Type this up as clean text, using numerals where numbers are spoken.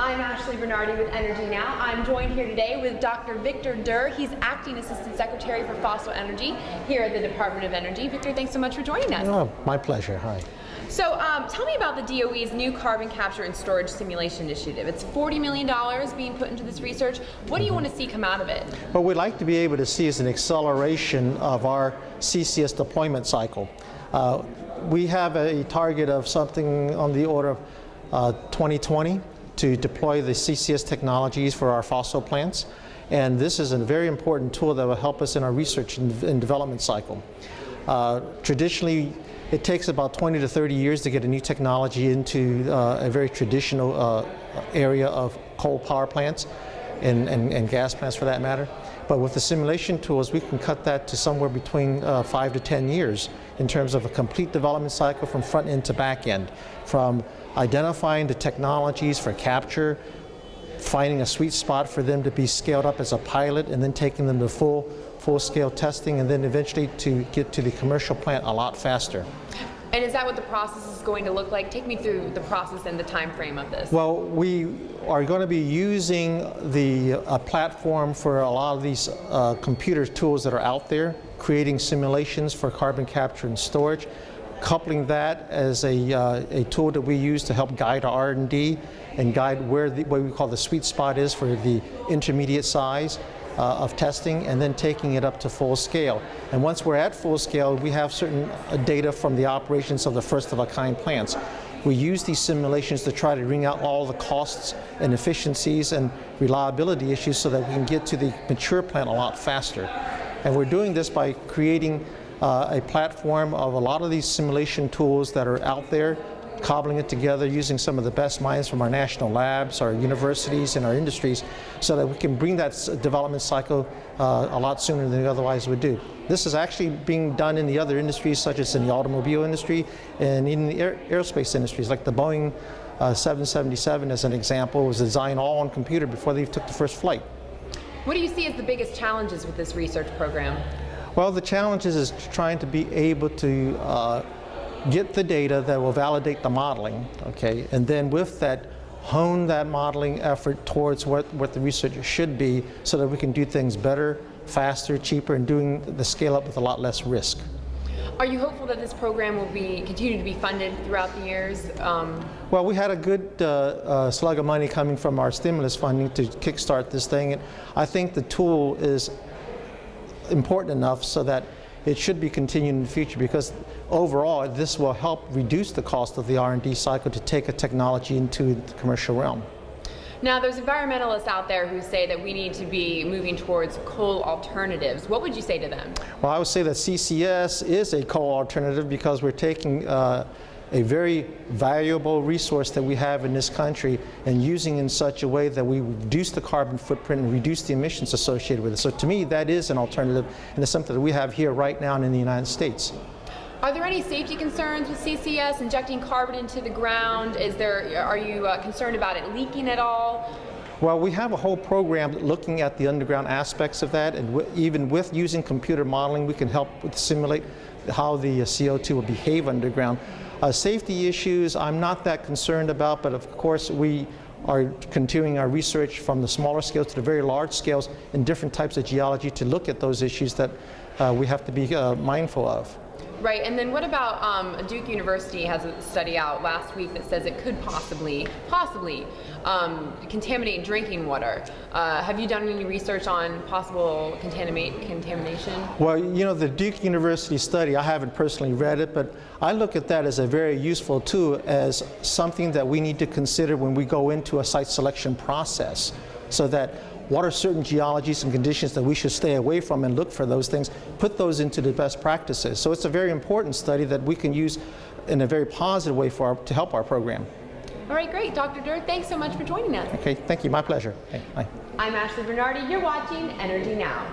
I'm Ashley Bernardi with Energy Now. I'm joined here today with Dr. Victor Durr. He's Acting Assistant Secretary for Fossil Energy here at the Department of Energy. Victor, thanks so much for joining us. Oh, my pleasure. Hi. So tell me about the DOE's new carbon capture and storage simulation initiative. It's $40 million being put into this research. What do you want to see come out of it? What we'd like to be able to see is an acceleration of our CCS deployment cycle. We have a target of something on the order of 2020 to deploy the CCS technologies for our fossil plants. And this is a very important tool that will help us in our research and development cycle. Traditionally, it takes about 20 to 30 years to get a new technology into a very traditional area of coal power plants and gas plants for that matter. But with the simulation tools, we can cut that to somewhere between 5 to 10 years in terms of a complete development cycle from front end to back end, from identifying the technologies for capture, finding a sweet spot for them to be scaled up as a pilot, and then taking them to full-scale testing, and then eventually to get to the commercial plant a lot faster. And is that what the process is going to look like? Take me through the process and the time frame of this. Well, we are going to be using the platform for a lot of these computer tools that are out there, creating simulations for carbon capture and storage, coupling that as a tool that we use to help guide our R&D and guide where what we call the sweet spot is for the intermediate size of testing, and then taking it up to full scale. And once we're at full scale, we have certain data from the operations of the first-of-a-kind plants. We use these simulations to try to wring out all the costs and efficiencies and reliability issues so that we can get to the mature plant a lot faster. And we're doing this by creating a platform of a lot of these simulation tools that are out there, cobbling it together using some of the best minds from our national labs, our universities, and our industries, so that we can bring that development cycle a lot sooner than we otherwise would do. This is actually being done in the other industries, such as in the automobile industry and in the aerospace industries, like the Boeing 777 as an example was designed all on computer before they took the first flight. What do you see as the biggest challenges with this research program? Well, the challenge is trying to be able to get the data that will validate the modeling, okay, and then with that, hone that modeling effort towards what the research should be so that we can do things better, faster, cheaper, and doing the scale up with a lot less risk. Are you hopeful that this program will continue to be funded throughout the years? Well, we had a good slug of money coming from our stimulus funding to kickstart this thing, and I think the tool is important enough so that it should be continued in the future, because overall this will help reduce the cost of the R&D cycle to take a technology into the commercial realm. Now, there's environmentalists out there who say that we need to be moving towards coal alternatives. What would you say to them? Well, I would say that CCS is a coal alternative because we're taking a very valuable resource that we have in this country and using in such a way that we reduce the carbon footprint and reduce the emissions associated with it. So to me, that is an alternative, and it's something that we have here right now in the United States. Are there any safety concerns with CCS, injecting carbon into the ground? Are you concerned about it leaking at all? Well, we have a whole program looking at the underground aspects of that, and even with using computer modeling, we can help simulate how the CO2 will behave underground. Safety issues, I'm not that concerned about, but of course we are continuing our research from the smaller scales to the very large scales in different types of geology to look at those issues that we have to be mindful of. Right, and then what about Duke University has a study out last week that says it could possibly contaminate drinking water. Have you done any research on possible contamination? Well, you know, the Duke University study, I haven't personally read it, but I look at that as a very useful tool, as something that we need to consider when we go into a site selection process, so that what are certain geologies and conditions that we should stay away from and look for those things, put those into the best practices. So it's a very important study that we can use in a very positive way to help our program. All right, great. Dr. Durr, thanks so much for joining us. Okay, thank you. My pleasure. Okay, bye. I'm Ashley Bernardi. You're watching Energy Now.